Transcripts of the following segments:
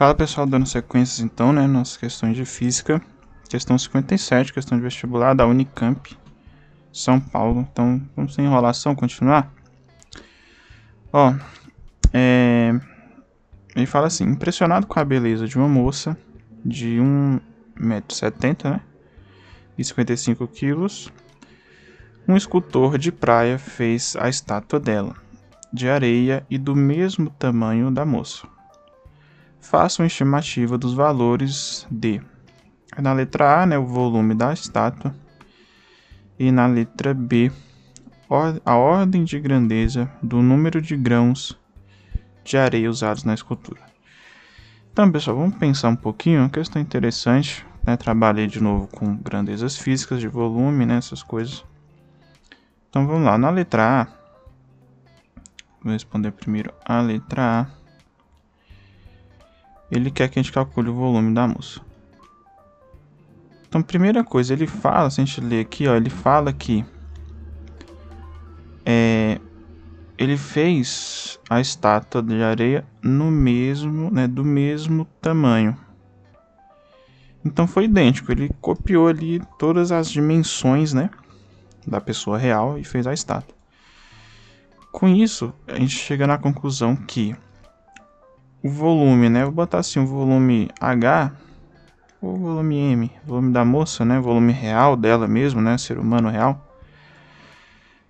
Fala pessoal, dando sequências então, né, nossas questões de física, questão 57, questão de vestibular da Unicamp, São Paulo. Então, vamos sem enrolação, continuar? Ó, ele fala assim: impressionado com a beleza de uma moça de 1,70 m, né, e 55 quilos, um escultor de praia fez a estátua dela, de areia e do mesmo tamanho da moça. Faça uma estimativa dos valores de... Na letra A, né, o volume da estátua. E na letra B, a ordem de grandeza do número de grãos de areia usados na escultura. Então, pessoal, vamos pensar um pouquinho. Uma questão interessante, né? Trabalhei de novo com grandezas físicas de volume, né? Essas coisas. Então, vamos lá. Na letra A, vou responder primeiro a letra A. Ele quer que a gente calcule o volume da moça. Então, primeira coisa, ele fala, se a gente ler aqui, ó, ele fala que ele fez a estátua de areia no mesmo, né, do mesmo tamanho. Então foi idêntico, ele copiou ali todas as dimensões, né, da pessoa real e fez a estátua. Com isso, a gente chega na conclusão que o volume, né, vou botar assim, o volume H ou volume M, o volume da moça, né, o volume real dela mesmo, né, ser humano real,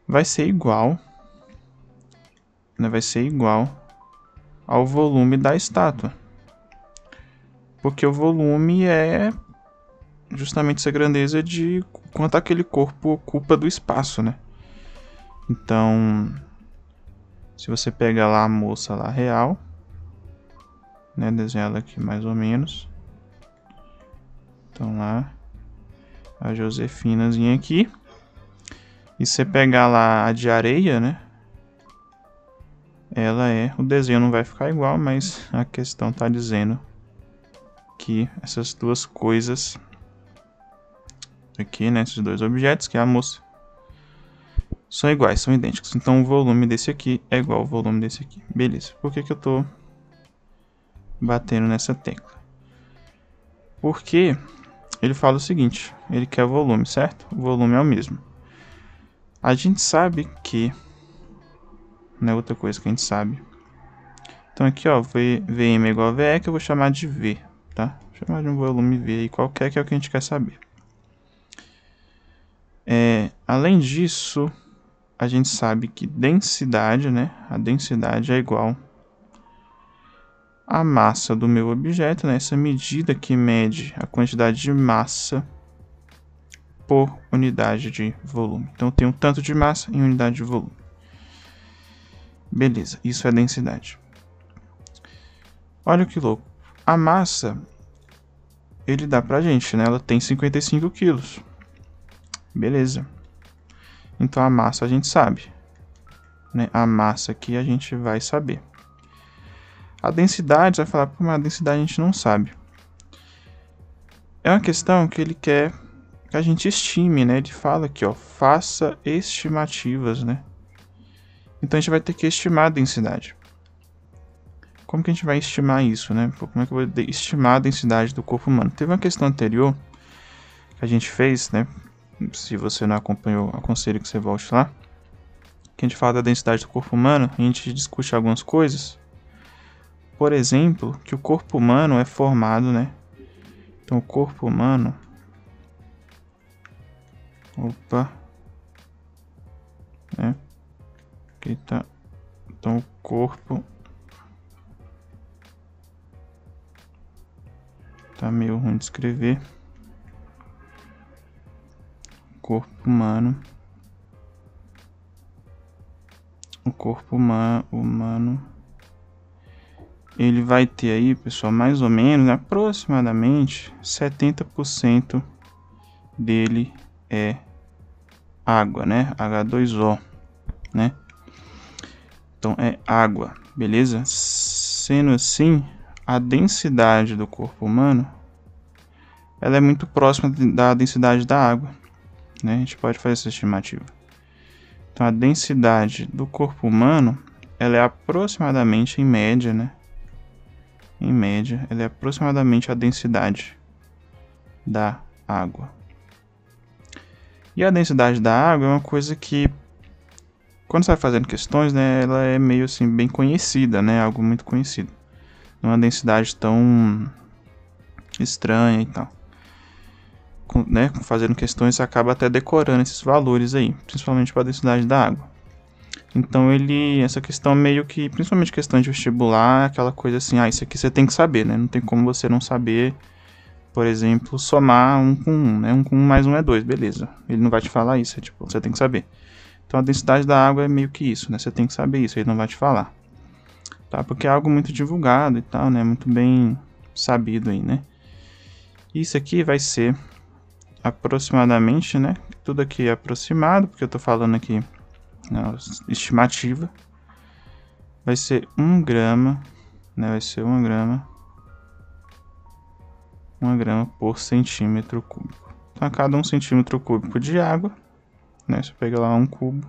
vai ser igual, né, ao volume da estátua. Porque o volume é justamente essa grandeza de quanto aquele corpo ocupa do espaço, né? Então, se você pegar lá a moça lá real, né, desenhar ela aqui mais ou menos. Então lá, a Josefinazinha aqui. E você pegar lá a de areia, né? O desenho não vai ficar igual, mas a questão tá dizendo que essas duas coisas aqui, né, esses dois objetos, que é a moça, são iguais, são idênticos. Então o volume desse aqui é igual ao volume desse aqui. Beleza. Por que eu tô batendo nessa tecla? Porque ele fala o seguinte, ele quer volume, certo? O volume é o mesmo. A gente sabe que, né, outra coisa que a gente sabe. Então aqui, ó, VM é igual a VE, que eu vou chamar de V, tá? Vou chamar de um volume V aí qualquer, que é o que a gente quer saber. Além disso, a gente sabe que densidade, né? A densidade é igual à massa do meu objeto, né? Essa medida que mede a quantidade de massa por unidade de volume. Então eu tenho tanto de massa em unidade de volume. Beleza, isso é densidade. Olha que louco. A massa, ele dá pra gente, né? Ela tem 55 quilos. Beleza. Então a massa a gente sabe, né? A massa aqui a gente vai saber. A densidade, você vai falar, pô, mas a densidade a gente não sabe. É uma questão que ele quer que a gente estime, né? Ele fala aqui, ó, faça estimativas, né? Então a gente vai ter que estimar a densidade. Como que a gente vai estimar isso, né? Como é que eu vou estimar a densidade do corpo humano? Teve uma questão anterior que a gente fez, né? Se você não acompanhou, aconselho que você volte lá. Que a gente fala da densidade do corpo humano, a gente discute algumas coisas. Por exemplo, que o corpo humano é formado, né? Então o corpo humano... Opa! Né? Aqui tá... Então o corpo... Tá meio ruim de escrever. Corpo humano. O corpo humano. Ele vai ter aí, pessoal, mais ou menos, aproximadamente 70% dele é água, né? H2O, né? Então é água, beleza? Sendo assim, a densidade do corpo humano, ela é muito próxima da densidade da água, né? A gente pode fazer essa estimativa. Então a densidade do corpo humano, ela é aproximadamente, em média, né, em média, ela é aproximadamente a densidade da água. E a densidade da água é uma coisa que, quando você vai fazendo questões, né, ela é meio assim bem conhecida, né, algo muito conhecido. Não é uma densidade tão estranha e tal. Fazendo questões, você acaba até decorando esses valores aí, principalmente para a densidade da água. Então essa questão meio que, principalmente questão de vestibular, aquela coisa assim, isso aqui você tem que saber, né? Não tem como você não saber, por exemplo, somar 1 com 1, né? 1 com 1 mais 1 é 2, beleza. Ele não vai te falar isso, você tem que saber. Então a densidade da água é meio que isso, né? Você tem que saber isso, ele não vai te falar. Tá? Porque é algo muito divulgado e tal, né? Muito bem sabido aí, né? Isso aqui vai ser aproximadamente, né? Tudo aqui é aproximado, porque eu tô falando aqui na estimativa. Vai ser 1 grama, né? Vai ser 1 grama por centímetro cúbico. Então, a cada 1 centímetro cúbico de água, né? Você pega lá 1 cubo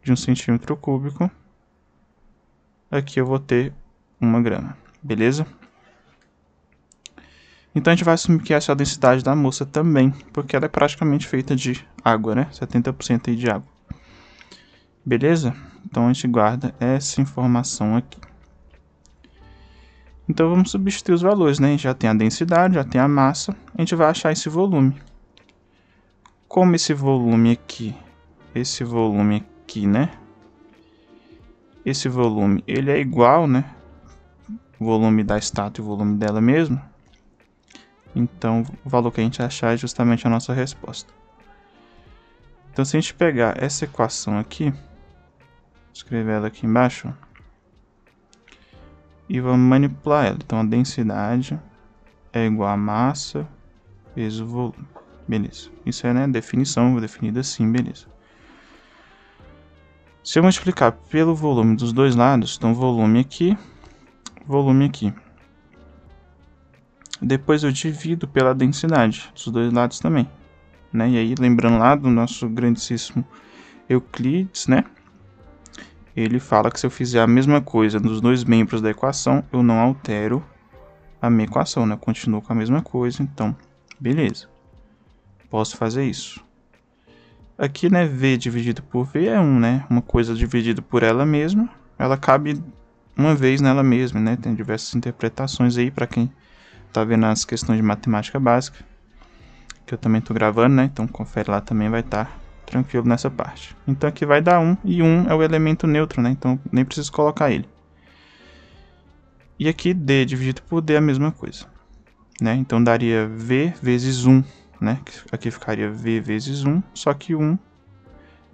de 1 centímetro cúbico. Aqui eu vou ter 1 grama, beleza? Então a gente vai assumir que essa é a densidade da moça também, porque ela é praticamente feita de água, né? 70% aí de água. Beleza? Então a gente guarda essa informação aqui. Então vamos substituir os valores, né? A gente já tem a densidade, já tem a massa, a gente vai achar esse volume. Como esse volume aqui, né? Esse volume, ele é igual, né? O volume da estátua e o volume dela mesmo. Então, o valor que a gente achar é justamente a nossa resposta. Então, se a gente pegar essa equação aqui, escrever ela aqui embaixo, e vamos manipular ela. Então, a densidade é igual a massa vezes o volume. Beleza. Isso é, né, definição, definida assim, beleza. Se eu multiplicar pelo volume dos dois lados, então volume aqui, depois eu divido pela densidade dos dois lados também, né? E aí, lembrando lá do nosso grandíssimo Euclides, né? Ele fala que se eu fizer a mesma coisa nos dois membros da equação, eu não altero a minha equação, né? Eu continuo com a mesma coisa, então, beleza. Posso fazer isso. Aqui, né, V dividido por V é 1, né? Uma coisa dividida por ela mesma, ela cabe uma vez nela mesma, né? Tem diversas interpretações aí para quem tá vendo as questões de matemática básica, que eu também tô gravando, né? Então confere lá, também vai estar tranquilo nessa parte. Então aqui vai dar 1, e 1 é o elemento neutro, né? Então nem preciso colocar ele. E aqui D dividido por D é a mesma coisa, né? Então daria V vezes 1, né? Aqui ficaria V vezes 1, só que 1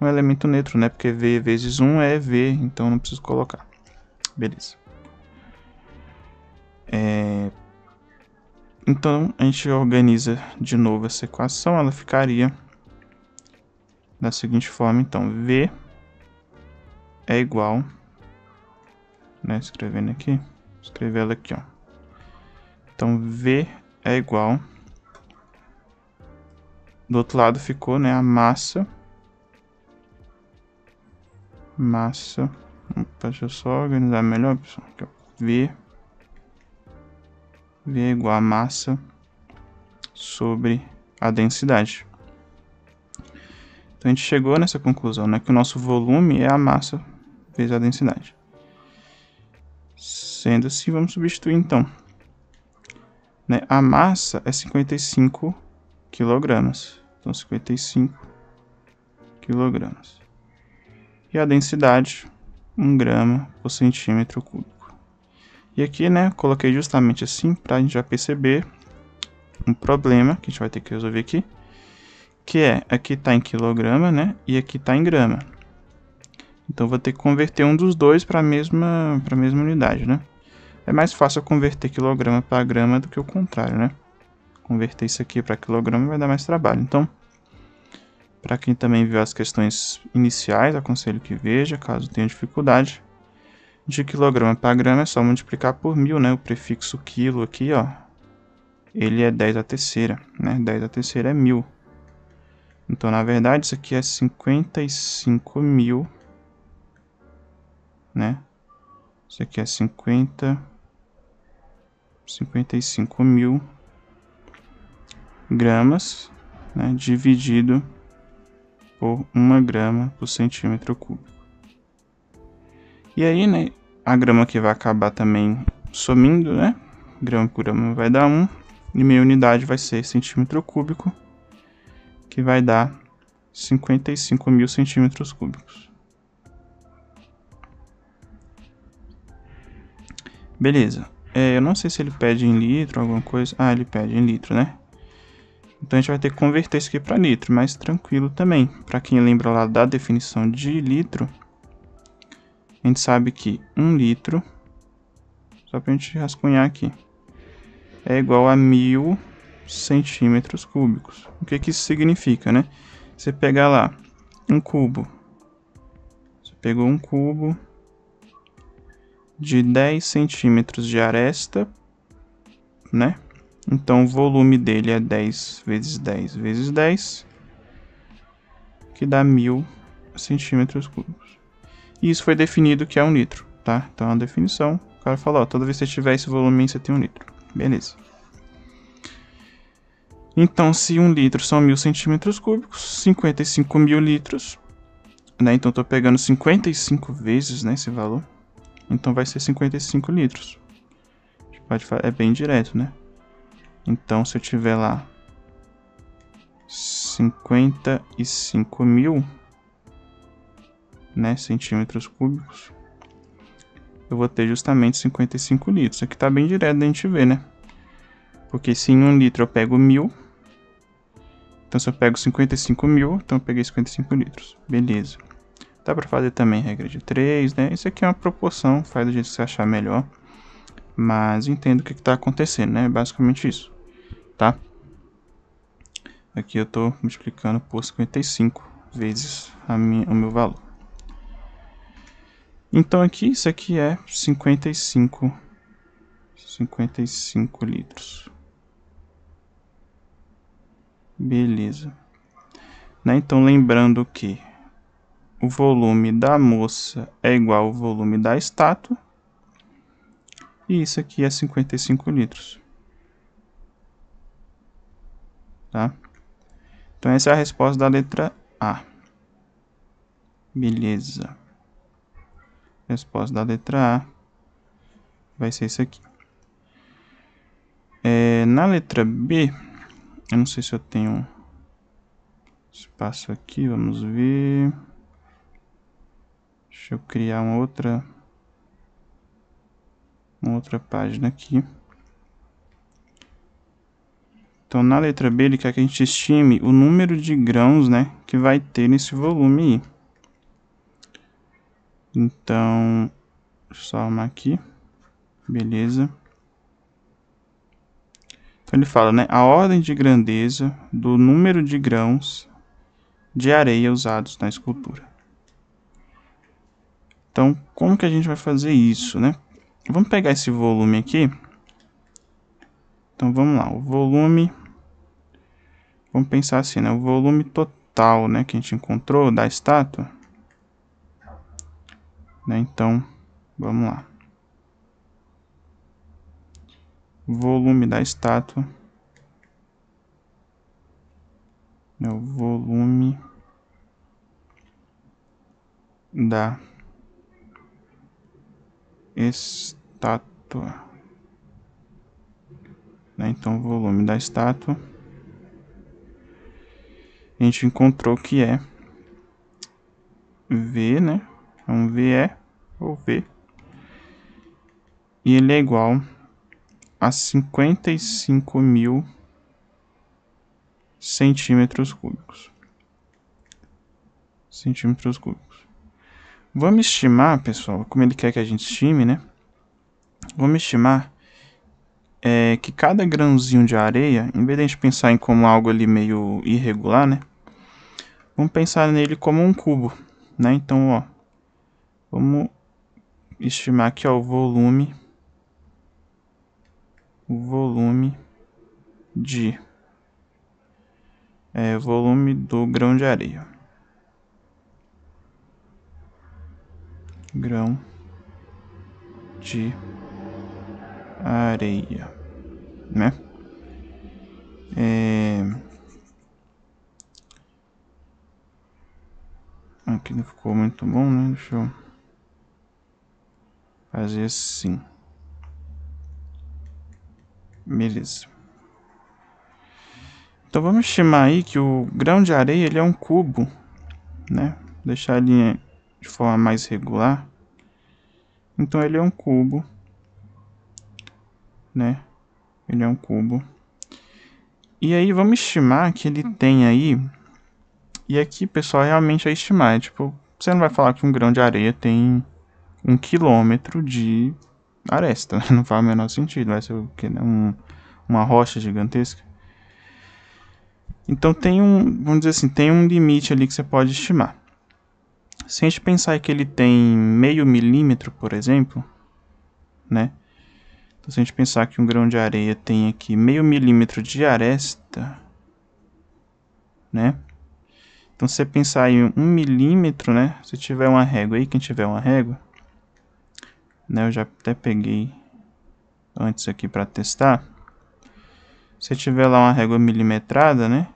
é um elemento neutro, né? Porque V vezes 1 é V, então não preciso colocar. Beleza. Então a gente organiza de novo essa equação, ela ficaria da seguinte forma, então, V é igual, né, escrevendo aqui, escrever ela aqui, ó. Então, V é igual, do outro lado ficou, né, a massa, deixa eu só organizar melhor, pessoal, aqui, ó. V é igual a massa sobre a densidade. Então, a gente chegou nessa conclusão, né, que o nosso volume é a massa vezes a densidade. Sendo assim, vamos substituir, então. Né, a massa é 55 quilogramas. Então, 55 quilogramas. E a densidade, 1 grama por centímetro cúbico. E aqui, né, coloquei justamente assim, para a gente já perceber um problema que a gente vai ter que resolver aqui. Que é, aqui está em quilograma, né, e aqui está em grama. Então, vou ter que converter um dos dois para a mesma unidade, né. É mais fácil eu converter quilograma para grama do que o contrário, né. Converter isso aqui para quilograma vai dar mais trabalho. Então, para quem também viu as questões iniciais, aconselho que veja, caso tenha dificuldade. De quilograma para grama é só multiplicar por 1000, né? O prefixo quilo aqui, ó, ele é 10 à terceira, né? 10 à terceira é 1000. Então, na verdade, isso aqui é 55.000, né? Isso aqui é 55.000 55.000 gramas, né, dividido por 1 grama por centímetro cúbico. E aí, né, a grama que vai acabar também sumindo, né? Grama por grama vai dar 1, e minha unidade vai ser centímetro cúbico, que vai dar 55.000 centímetros cúbicos. Beleza. Eu não sei se ele pede em litro, alguma coisa. Ah, ele pede em litro, né? Então a gente vai ter que converter isso aqui para litro, mas tranquilo também. Para quem lembra lá da definição de litro, a gente sabe que 1 litro, só para a gente rascunhar aqui, é igual a 1.000 centímetros cúbicos. O que isso significa, né? Você pegar lá um cubo, você pegou um cubo de 10 centímetros de aresta, né? Então o volume dele é 10 vezes 10 vezes 10, que dá 1.000 centímetros cúbicos. E isso foi definido que é 1 litro, tá? Então a definição, o cara falou, ó, toda vez que você tiver esse volume, você tem 1 litro. Beleza. Então, se 1 litro são 1.000 centímetros cúbicos, 55.000 litros, né? Então, estou pegando 55 vezes, né, esse valor. Então, vai ser 55 litros. A gente pode falar, é bem direto, né? Então, se eu tiver lá 55.000, né, centímetros cúbicos, eu vou ter justamente 55 litros. Isso aqui tá bem direto da gente ver, né? Porque se em 1 litro eu pego 1.000, então se eu pego 55.000, então eu peguei 55 litros. Beleza. Dá pra fazer também regra de 3, né? Isso aqui é uma proporção, faz do jeito que você achar melhor. Mas entendo o que tá acontecendo, né? Basicamente isso, tá? Aqui eu tô multiplicando por 55 vezes o meu valor. Então aqui, isso aqui é 55 litros. Beleza. Né? Então lembrando que o volume da moça é igual ao volume da estátua. E isso aqui é 55 litros. Tá? Então essa é a resposta da letra A. Beleza. Resposta da letra A vai ser isso aqui. Na letra B, eu não sei se eu tenho espaço aqui, vamos ver. Deixa eu criar uma outra página aqui. Então, na letra B, ele quer que a gente estime o número de grãos, né, que vai ter nesse volume aí. Então, deixa eu só arrumar aqui. Beleza. Então, ele fala, né, a ordem de grandeza do número de grãos de areia usados na escultura. Então, como que a gente vai fazer isso, né? Vamos pegar esse volume aqui. Então, vamos lá. O volume... Vamos pensar assim, né? O volume total, né, que a gente encontrou da estátua. Né? Então, vamos lá. Volume da estátua. É o volume da estátua. Né? Então, o volume da estátua. A gente encontrou que é V, né? Então, VE ou V. E ele é igual a 55.000 centímetros cúbicos. Vamos estimar, pessoal, como ele quer que a gente estime, né? Vamos estimar que cada grãozinho de areia, em vez de a gente pensar em como algo ali meio irregular, né? Vamos pensar nele como um cubo, né? Então, ó, vamos estimar aqui, ó, o volume volume do grão de areia. Grão de areia. né? Aqui não ficou muito bom, né? Deixa eu fazer assim. Beleza. Então vamos estimar aí que o grão de areia ele é um cubo, né? Deixar a linha de forma mais regular. Então ele é um cubo, né? Ele é um cubo. E aí vamos estimar que ele tem aí... E aqui, pessoal, realmente é estimar. Tipo, você não vai falar que um grão de areia tem 1 quilômetro de aresta. Não faz o menor sentido. Vai ser o quê? Uma rocha gigantesca. Então tem vamos dizer assim, tem um limite ali que você pode estimar. Se a gente pensar que ele tem meio milímetro, por exemplo, né? Então se a gente pensar que um grão de areia tem aqui meio milímetro de aresta, né? Então se você pensar em 1 milímetro, né? Se tiver uma régua aí, quem tiver uma régua, né? Eu já até peguei antes aqui para testar. Se tiver lá uma régua milimetrada, né?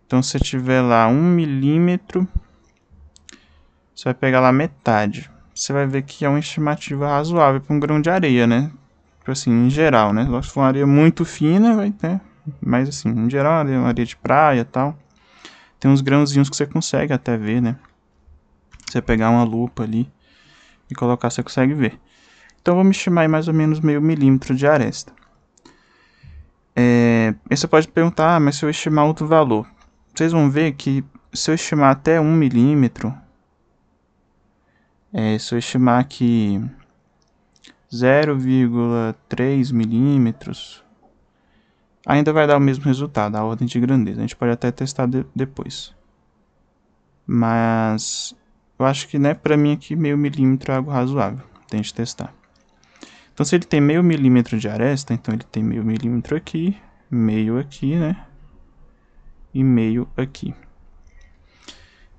Então se tiver lá 1 milímetro, você vai pegar lá metade. Você vai ver que é uma estimativa razoável para um grão de areia, né? Tipo assim, em geral, né? Se for uma areia muito fina, vai ter. Mas assim, em geral, uma areia de praia e tal. Tem uns grãozinhos que você consegue até ver, né? Você pegar uma lupa ali e colocar, você consegue ver. Então vamos estimar aí mais ou menos meio milímetro de aresta. Aí você pode perguntar, mas se eu estimar outro valor? Vocês vão ver que se eu estimar até 1 milímetro, se eu estimar que 0,3 milímetros, ainda vai dar o mesmo resultado, a ordem de grandeza. A gente pode até testar depois. Mas eu acho que, né, pra mim aqui meio milímetro é algo razoável. Tem que testar. Então se ele tem meio milímetro de aresta, então ele tem meio milímetro aqui, meio aqui, né? E meio aqui.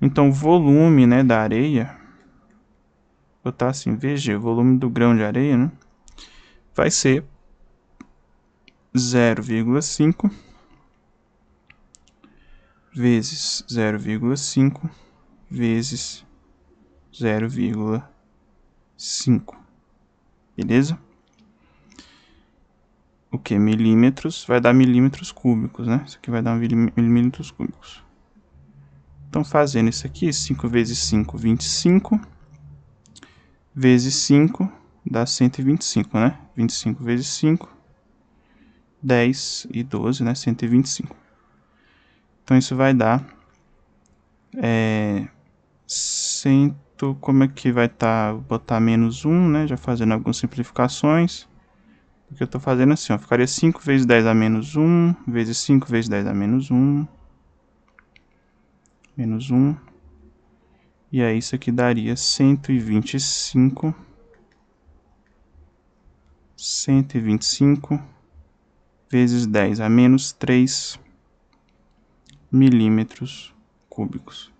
Então o volume, né, da areia, vou botar assim, VG, o volume do grão de areia, né, vai ser 0,5 vezes 0,5 vezes 0,5. Beleza? O que? Milímetros vai dar milímetros cúbicos, né? Isso aqui vai dar milímetros cúbicos. Então, fazendo isso aqui, 5 vezes 5, 25. Vezes 5 dá 125, né? 25 vezes 5, 10 e 12, né? 125. Então, isso vai dar... como é que vai estar? Vou botar menos 1, né? Já fazendo algumas simplificações. Porque eu estou fazendo assim, ó. Ficaria 5 vezes 10 a menos 1, vezes 5 vezes 10 a menos 1. Menos 1. E aí isso aqui daria 125. 125 vezes 10 a menos 3 milímetros cúbicos.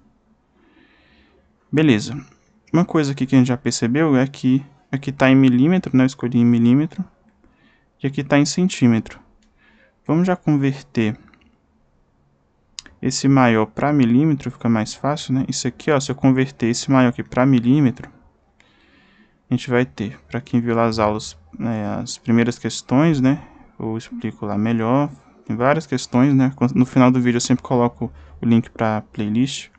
Beleza. Uma coisa aqui que a gente já percebeu é que aqui está em milímetro, né? Eu escolhi em milímetro. E aqui está em centímetro. Vamos já converter esse maior para milímetro, fica mais fácil, né? Isso aqui, ó, se eu converter esse maior aqui para milímetro, a gente vai ter, para quem viu lá as aulas, as primeiras questões, né? Eu explico lá melhor. Tem várias questões, né? No final do vídeo eu sempre coloco o link para a playlist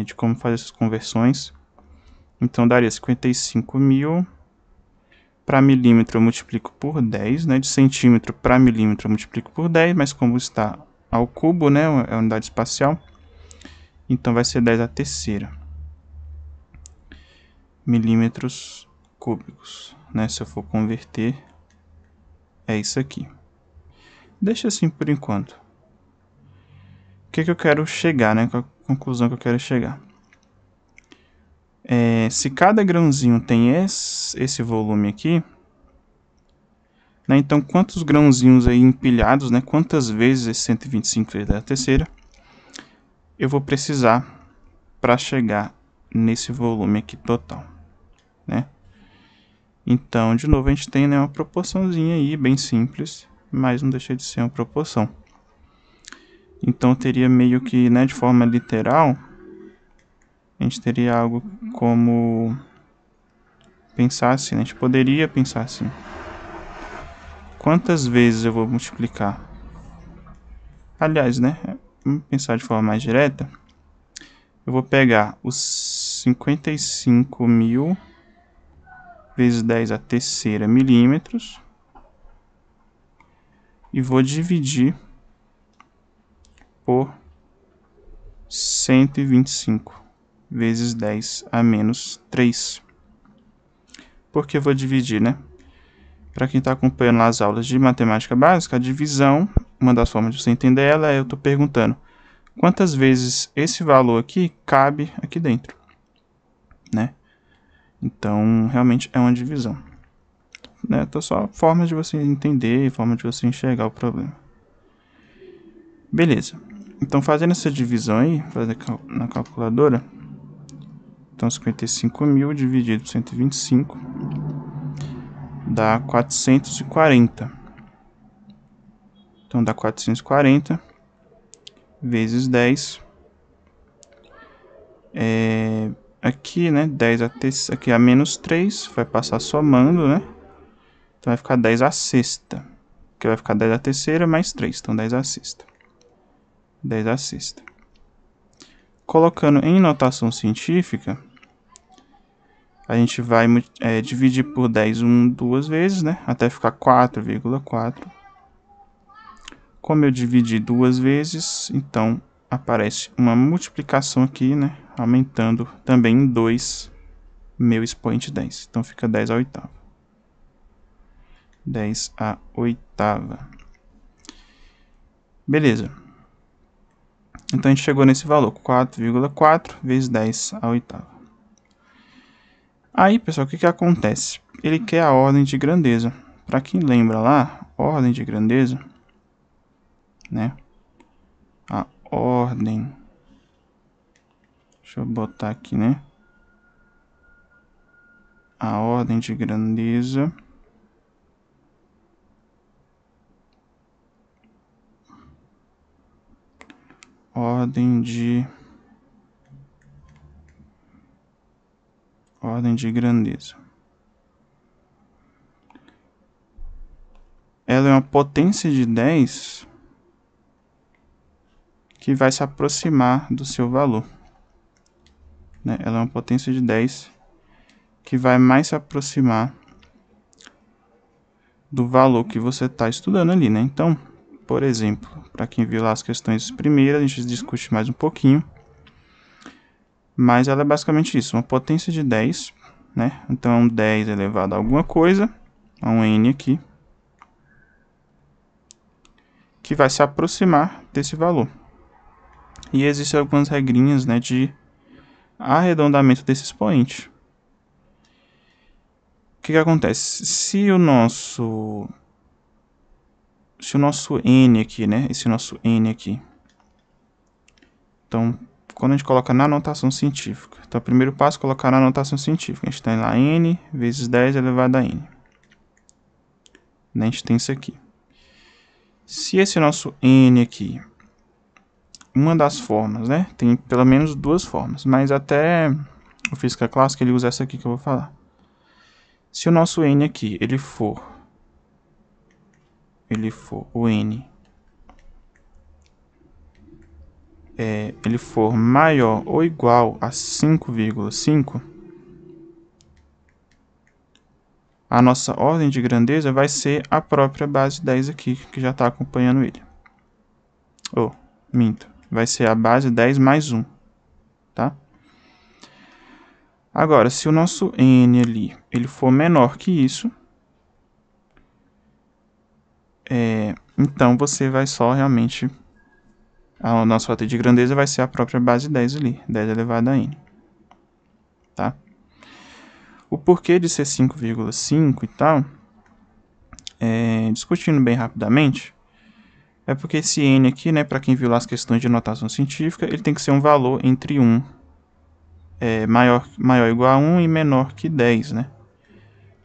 de como fazer essas conversões. Então daria 55.000 para milímetro eu multiplico por 10, né? De centímetro para milímetro eu multiplico por 10, mas como está ao cubo, né? É a unidade espacial. Então vai ser 10 à terceira milímetros cúbicos, né? Se eu for converter, é isso aqui. Deixa assim por enquanto. O que eu quero chegar, né? Qual a conclusão que eu quero chegar? Se cada grãozinho tem esse volume aqui, né? Então quantos grãozinhos aí empilhados, né? Quantas vezes esse 125 vezes a terceira eu vou precisar para chegar nesse volume aqui total, né? Então, de novo, a gente tem, né, uma proporçãozinha aí, bem simples, mas não deixa de ser uma proporção. Então, teria meio que, né, de forma literal, a gente teria algo como pensar assim, né? A gente poderia pensar assim. Quantas vezes eu vou multiplicar? Aliás, né, vamos pensar de forma mais direta. Eu vou pegar os 55.000 vezes 10 a terceira milímetros e vou dividir por 125 vezes 10 a menos 3. Por que eu vou dividir, né? Para quem está acompanhando as aulas de matemática básica, a divisão, uma das formas de você entender ela é eu estou perguntando quantas vezes esse valor aqui cabe aqui dentro, né? Então, realmente é uma divisão. Né? Então, só forma de você entender, forma de você enxergar o problema. Beleza. Então, fazendo essa divisão aí, fazer na calculadora. Então, 55.000 dividido por 125 dá 440. Então, dá 440 vezes 10. Aqui, né, 10 aqui a menos 3, vai passar somando, né? Então, vai ficar 10 a sexta. Que vai ficar 10 a terceira mais 3, então 10 a sexta. 10 a sexta. Colocando em notação científica, a gente vai dividir por 10 duas vezes, né? Até ficar 4,4. Como eu dividi duas vezes, então aparece uma multiplicação aqui, né? Aumentando também em 2 meu expoente 10. Então fica 10 a oitava. 10 a oitava. Beleza. Então a gente chegou nesse valor, 4,4 vezes 10 a oitava. Aí, pessoal, o que acontece? Ele quer a ordem de grandeza. Para quem lembra lá, ordem de grandeza, né? A ordem. Deixa eu botar aqui, né? A ordem de grandeza ordem de grandeza. Ela é uma potência de 10 que vai se aproximar do seu valor. Né? Ela é uma potência de 10 que vai mais se aproximar do valor que você está estudando ali, né? Então, por exemplo, para quem viu lá as questões primeiras, a gente discute mais um pouquinho. Mas ela é basicamente isso, uma potência de 10, né? Então, 10 elevado a alguma coisa, a um n aqui, que vai se aproximar desse valor. E existem algumas regrinhas, né, de arredondamento desse expoente. O que acontece? Se o nosso n aqui, né, esse nosso n aqui, então, quando a gente coloca na notação científica, então o primeiro passo é colocar na notação científica, a gente tem lá n vezes 10 elevado a n. A gente tem isso aqui. Se esse nosso n aqui, uma das formas, né, tem pelo menos duas formas, mas até o física clássica ele usa essa aqui que eu vou falar. Se o nosso n aqui, ele for o n, ele for maior ou igual a 5,5, a nossa ordem de grandeza vai ser a própria base 10 aqui, que já está acompanhando ele. Minto. Vai ser a base 10 mais 1, tá? Agora, se o nosso n ali, ele for menor que isso, então você vai só realmente, a nossa ordem de grandeza vai ser a própria base 10 ali, 10 elevado a n, tá? O porquê de ser 5,5 e tal, discutindo bem rapidamente, é porque esse n aqui, né, para quem viu lá as questões de notação científica, ele tem que ser um valor entre 1, maior ou igual a 1 e menor que 10, né?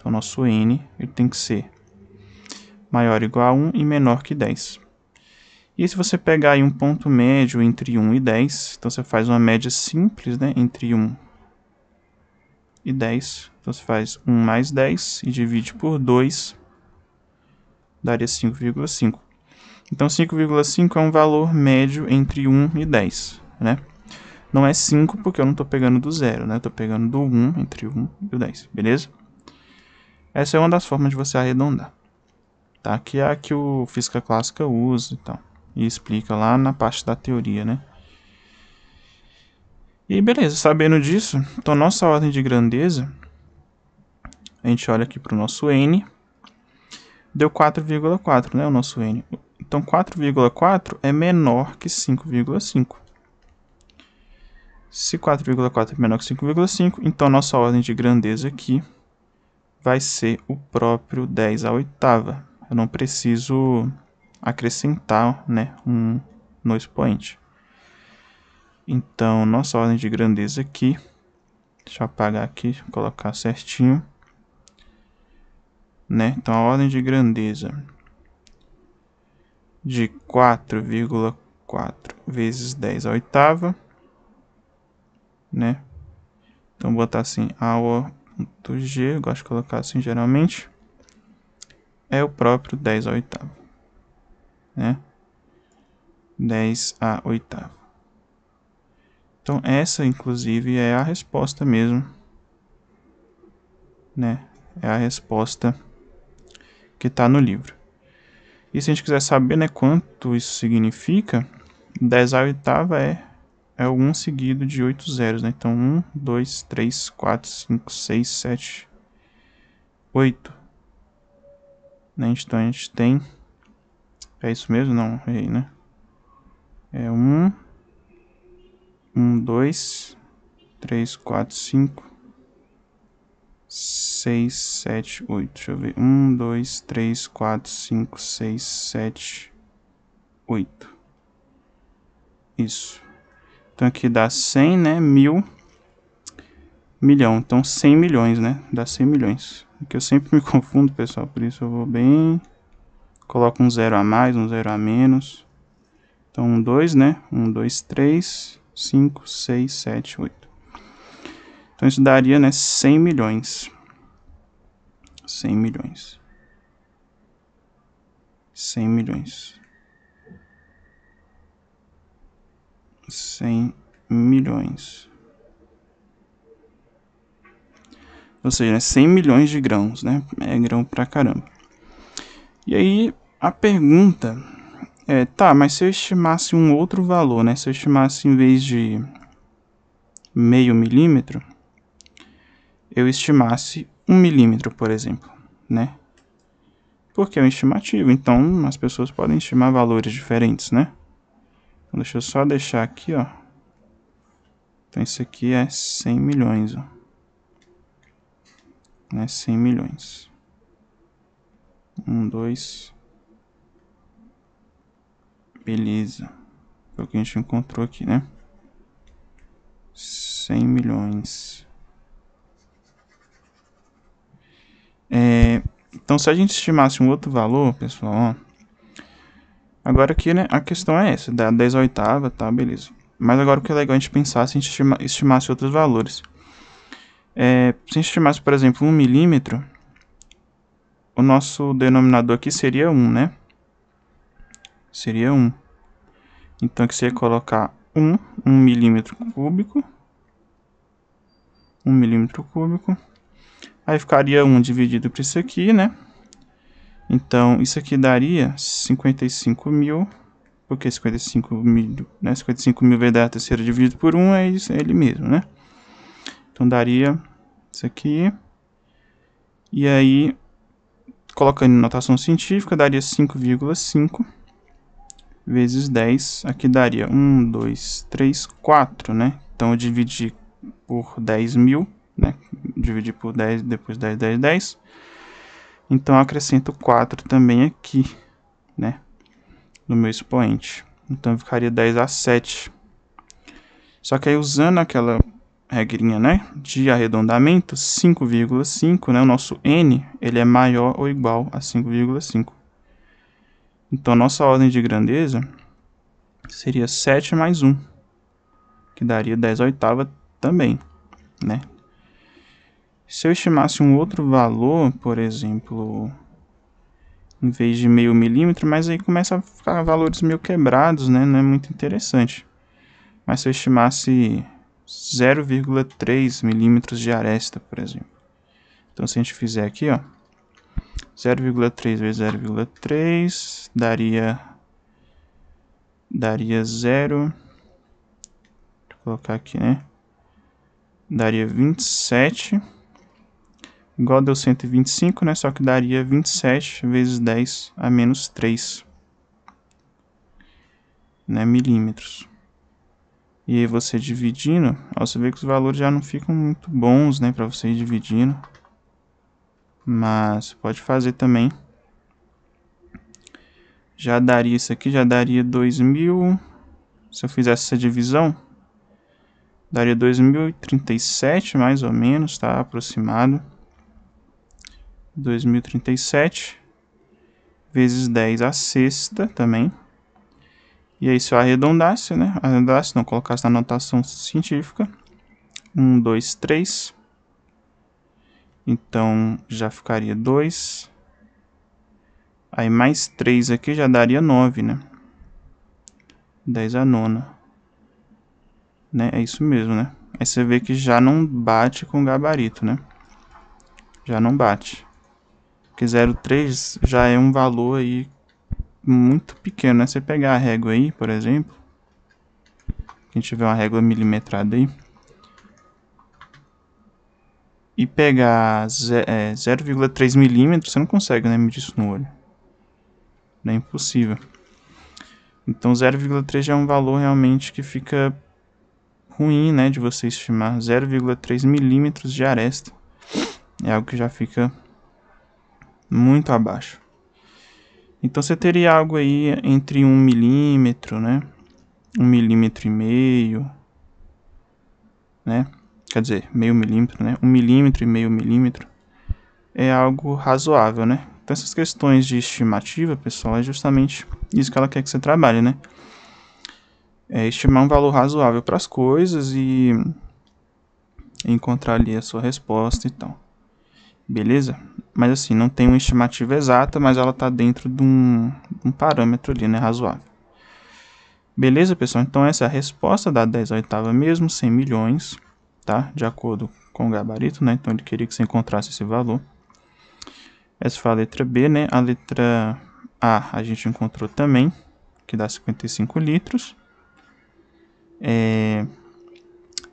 Então, nosso n ele tem que ser maior ou igual a 1 e menor que 10. E se você pegar aí um ponto médio entre 1 e 10, então você faz uma média simples, né, entre 1 e 10. Então você faz 1 mais 10 e divide por 2, daria 5,5. Então 5,5 é um valor médio entre 1 e 10, né? Não é 5 porque eu não estou pegando do zero, né? Estou pegando do 1, entre o 1 e o 10, beleza? Essa é uma das formas de você arredondar, tá? Que é a que o Física Clássica usa e tal. E explica lá na parte da teoria, né? E beleza, sabendo disso, então nossa ordem de grandeza, a gente olha aqui para o nosso n, deu 4,4, né? O nosso n. Então 4,4 é menor que 5,5. Se 4,4 é menor que 5,5, então nossa ordem de grandeza aqui vai ser o próprio 10 à oitava. Eu não preciso acrescentar, né, no expoente. Então, nossa ordem de grandeza aqui, deixa eu apagar aqui, colocar certinho, né? Então, a ordem de grandeza de 4,4 vezes 10 à oitava, né? Então, botar assim, a do G, eu gosto de colocar assim geralmente, é o próprio 10 à oitava, né? 10 à oitava. Então, essa, inclusive, é a resposta mesmo, né? É a resposta que está no livro. E se a gente quiser saber, né, quanto isso significa, 10 à oitava é o 1 seguido de 8 zeros, né? Então, 1, 2, 3, 4, 5, 6, 7, 8. Né? Então, a gente tem... É isso mesmo? Não, errei, né? É 1, 2, 3, 4, 5, 6, 7, 8. Deixa eu ver. 1, 2, 3, 4, 5, 6, 7, 8. Isso. Então aqui dá 100, né? 1000, milhão. Então 100 milhões, né? Dá 100 milhões. Aqui eu sempre me confundo, pessoal. Por isso eu vou bem... Coloco um zero a mais, um zero a menos. Então 1, 2, né? 1, 2, 3, 5, 6, 7, 8. Então isso daria, né? 100 milhões. 100 milhões. 100 milhões. 100 milhões. Ou seja, né, 100 milhões de grãos, né? É grão pra caramba. E aí, a pergunta é, tá, mas se eu estimasse um outro valor, né? Se eu estimasse, em vez de meio milímetro, eu estimasse 1 milímetro, por exemplo, né? Porque é um estimativo, então as pessoas podem estimar valores diferentes, né? Então, deixa eu só deixar aqui, ó. Então, isso aqui é 100 milhões, ó. Né? 100 milhões. 1, 2. Beleza. Foi o que a gente encontrou aqui, né? 100 milhões. Então, se a gente estimasse um outro valor, pessoal, ó. Agora aqui, né, a questão é essa, dá 10 à oitava, tá, beleza. Mas agora o que é legal a gente pensar se a gente estimasse outros valores. Se a gente estimasse, por exemplo, 1 milímetro, o nosso denominador aqui seria 1, né? Seria 1. Então, aqui você ia colocar 1 milímetro cúbico. 1 milímetro cúbico. Aí ficaria 1 dividido por isso aqui, né? Então, isso aqui daria 55 mil, porque 55 mil, né? 55 mil vezes a terceira dividido por 1 é ele mesmo, né? Então, daria isso aqui. E aí, colocando em notação científica, daria 5,5 vezes 10. Aqui daria 1, 2, 3, 4, né? Então, eu dividi por 10 mil, né? Dividir por 10, depois 10, 10, 10. Então, eu acrescento 4 também aqui, né? No meu expoente. Então, ficaria 10 a 7. Só que aí, usando regrinha, né, de arredondamento, 5,5, né, o nosso n, ele é maior ou igual a 5,5. Então, a nossa ordem de grandeza seria 7 mais 1, que daria 10/8 também, né? Se eu estimasse um outro valor, por exemplo, em vez de meio milímetro, mas aí começa a ficar valores meio quebrados, né? Não é muito interessante. Mas se eu estimasse 0,3 milímetros de aresta, por exemplo. Então, se a gente fizer aqui, ó, 0,3 vezes 0,3 daria 0. Deixa eu colocar aqui, né? Daria 27. Igual deu 125, né? Só que daria 27 vezes 10 a menos 3, né? Milímetros. E aí você dividindo, ó, você vê que os valores já não ficam muito bons, né? Para você ir dividindo. Mas pode fazer também. Já daria isso aqui, já daria 2000. Se eu fizesse essa divisão, daria 2037 mais ou menos, tá? Aproximado. 2037 vezes 10 a sexta também. E aí se eu arredondasse, né? Arredondasse, não, colocasse na notação científica. 1, 2, 3. Então já ficaria 2. Aí mais 3 aqui já daria 9, né? 10 a nona. Né? É isso mesmo, né? Aí você vê que já não bate com o gabarito, né? Já não bate. Porque 0,3 já é um valor aí muito pequeno, né? Você pegar a régua aí, por exemplo. Quem tiver uma régua milimetrada aí. E pegar 0,3 milímetros, você não consegue, né? Medir isso no olho. É impossível. Então 0,3 já é um valor realmente que fica ruim, né? De você estimar. 0,3 milímetros de aresta. É algo que já fica muito abaixo. Então você teria algo aí entre 1 milímetro, né? 1,5 milímetro, né? Quer dizer, meio milímetro, né? 1 milímetro e meio milímetro é algo razoável, né? Então essas questões de estimativa, pessoal, é justamente isso que ela quer que você trabalhe, né? É estimar um valor razoável para as coisas e encontrar ali a sua resposta e tal. Beleza? Mas assim, não tem uma estimativa exata, mas ela está dentro de um parâmetro ali, né? Razoável. Beleza, pessoal? Então essa é a resposta da 10/8 mesmo, 100 milhões, tá? De acordo com o gabarito, né? Então ele queria que você encontrasse esse valor. Essa foi a letra B, né? A letra A gente encontrou também, que dá 55 litros. E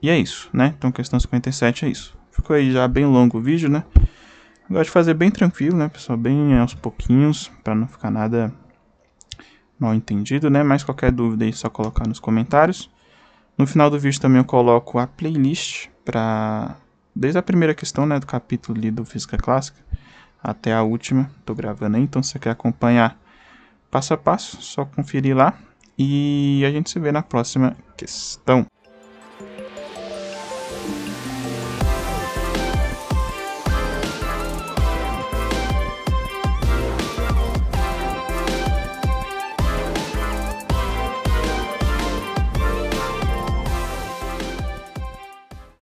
é isso, né? Então questão 57 é isso. Ficou aí já bem longo o vídeo, né? Eu gosto de fazer bem tranquilo, né, pessoal? Bem aos pouquinhos, para não ficar nada mal entendido, né? Mas qualquer dúvida aí é só colocar nos comentários. No final do vídeo também eu coloco a playlist para desde a primeira questão, né, do capítulo ali do Física Clássica até a última. Tô gravando aí, então se você quer acompanhar passo a passo, só conferir lá e a gente se vê na próxima questão.